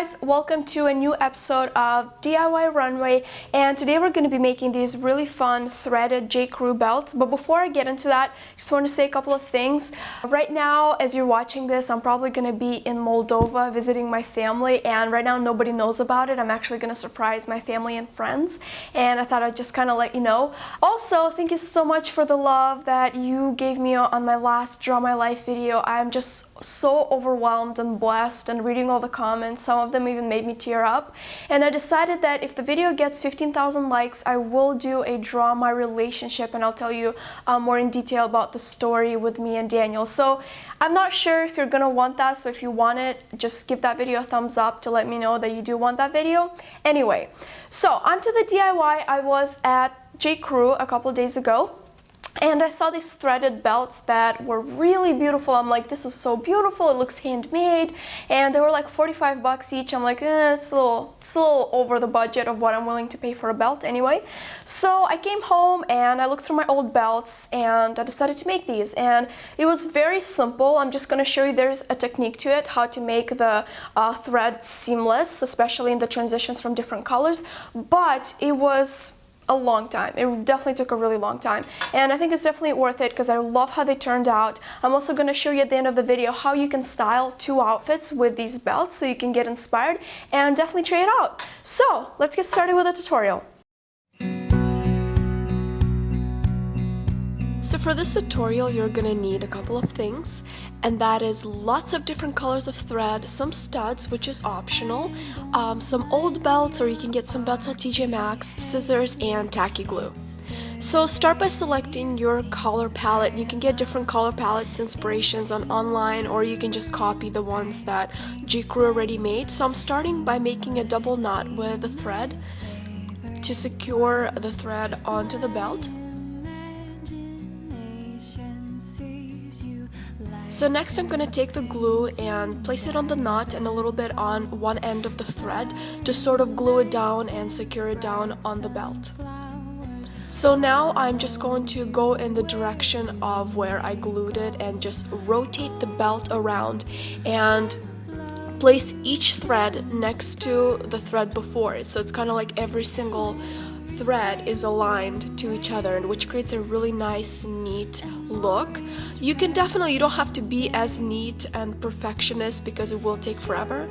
guys, welcome to a new episode of DIY Runway, and today we're going to be making these really fun threaded JCrew belts. But before I get into that, just want to say a couple of things. Right now, as you're watching this, I'm probably going to be in Moldova visiting my family, and right now nobody knows about it. I'm actually going to surprise my family and friends, and I thought I'd just kind of let you know. Also, thank you so much for the love that you gave me on my last Draw My Life video. I'm just so overwhelmed and blessed, and reading all the comments, some of them even made me tear up. And I decided that if the video gets 15,000 likes, I will do a Draw My Relationship, and I'll tell you more in detail about the story with me and Daniel. So I'm not sure if you're gonna want that, so if you want it, just give that video a thumbs up to let me know that you do want that video. Anyway, so onto the DIY. I was at JCrew a couple days ago, and I saw these threaded belts that were really beautiful. I'm like, this is so beautiful, it looks handmade, and they were like 45 bucks each. I'm like, it's a little over the budget of what I'm willing to pay for a belt anyway. So I came home and I looked through my old belts and I decided to make these, and it was very simple. I'm just going to show you, there's a technique to it, how to make the thread seamless, especially in the transitions from different colors, but it was a long time. It definitely took a really long time, and I think it's definitely worth it because I love how they turned out. I'm also going to show you at the end of the video how you can style 2 outfits with these belts so you can get inspired and definitely try it out. So let's get started with the tutorial. So for this tutorial, you're gonna need a couple of things, and that is lots of different colors of thread, some studs, which is optional, some old belts, or you can get some belts at TJ Maxx, scissors, and tacky glue. So start by selecting your color palette. You can get different color palettes inspirations online, or you can just copy the ones that JCrew already made. So I'm starting by making a double knot with the thread to secure the thread onto the belt. So next I'm going to take the glue and place it on the knot and a little bit on one end of the thread to sort of glue it down and secure it down on the belt. So now I'm just going to go in the direction of where I glued it and just rotate the belt around and place each thread next to the thread before it. So it's kind of like every single thread is aligned to each other, which creates a really nice, neat look. You don't have to be as neat and perfectionist because it will take forever.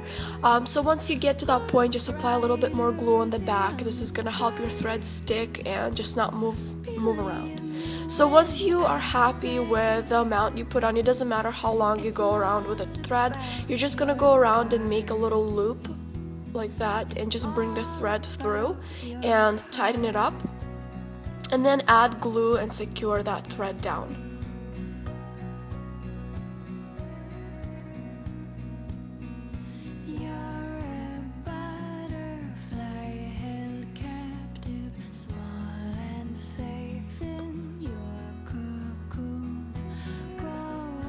So once you get to that point, just apply a little bit more glue on the back. This is going to help your thread stick and just not move around. So once you are happy with the amount you put on, it doesn't matter how long you go around with a thread, you're just going to go around and make a little loop like that and just bring the thread through and tighten it up, and then add glue and secure that thread down.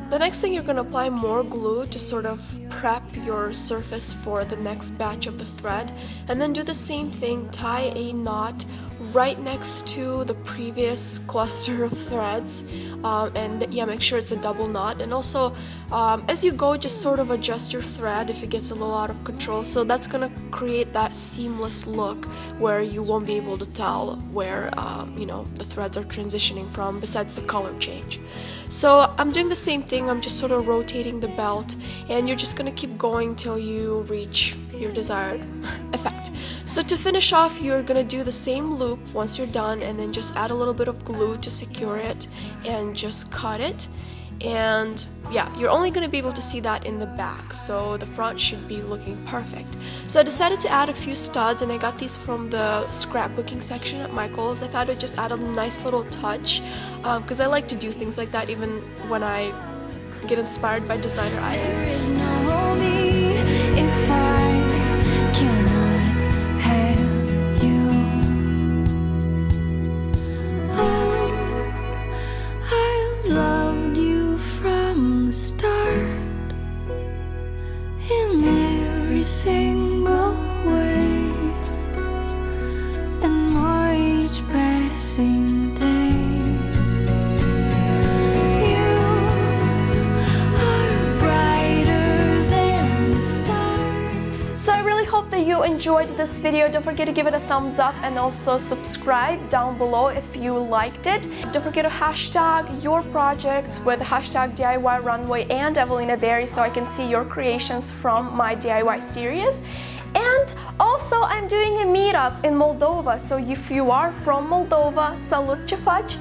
The next thing, you're going to apply more glue to sort of prep your surface for the next batch of the thread, and then do the same thing, tie a knot right next to the previous cluster of threads, and yeah, make sure it's a double knot. And also as you go, just sort of adjust your thread if it gets a little out of control. So that's going to create that seamless look where you won't be able to tell where the threads are transitioning from, besides the color change. So I'm doing the same thing. I'm just sort of rotating the belt, and you're just going to keep going till you reach your desired effect. So to finish off, you're going to do the same loop once you're done, and then just add a little bit of glue to secure it and just cut it. And yeah, you're only going to be able to see that in the back, so the front should be looking perfect. So I decided to add a few studs, and I got these from the scrapbooking section at Michael's. I thought I'd just add a nice little touch because I like to do things like that even when I get inspired by designer items. There is no me if I cannot have you. Oh, I loved you from the start in every single way, and more each passing day. You are brighter than enjoyed this video, don't forget to give it a thumbs up and also subscribe down below if you liked it. Don't forget to hashtag your projects with hashtag DIY Runway and Evelina Berry so I can see your creations from my DIY series. And also, I'm doing a meetup in Moldova, so if you are from Moldova, salut ce faci,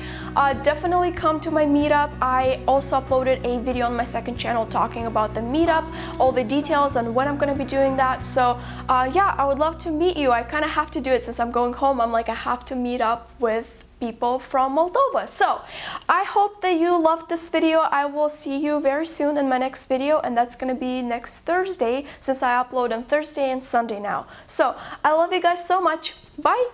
definitely come to my meetup. I also uploaded a video on my second channel talking about the meetup, all the details and when I'm going to be doing that. So yeah, I would love to meet you. I kind of have to do it since I'm going home. I'm like, I have to meet up with people from Moldova. So I hope that you loved this video. I will see you very soon in my next video, and that's gonna be next Thursday since I upload on Thursday and Sunday now. So I love you guys so much. Bye.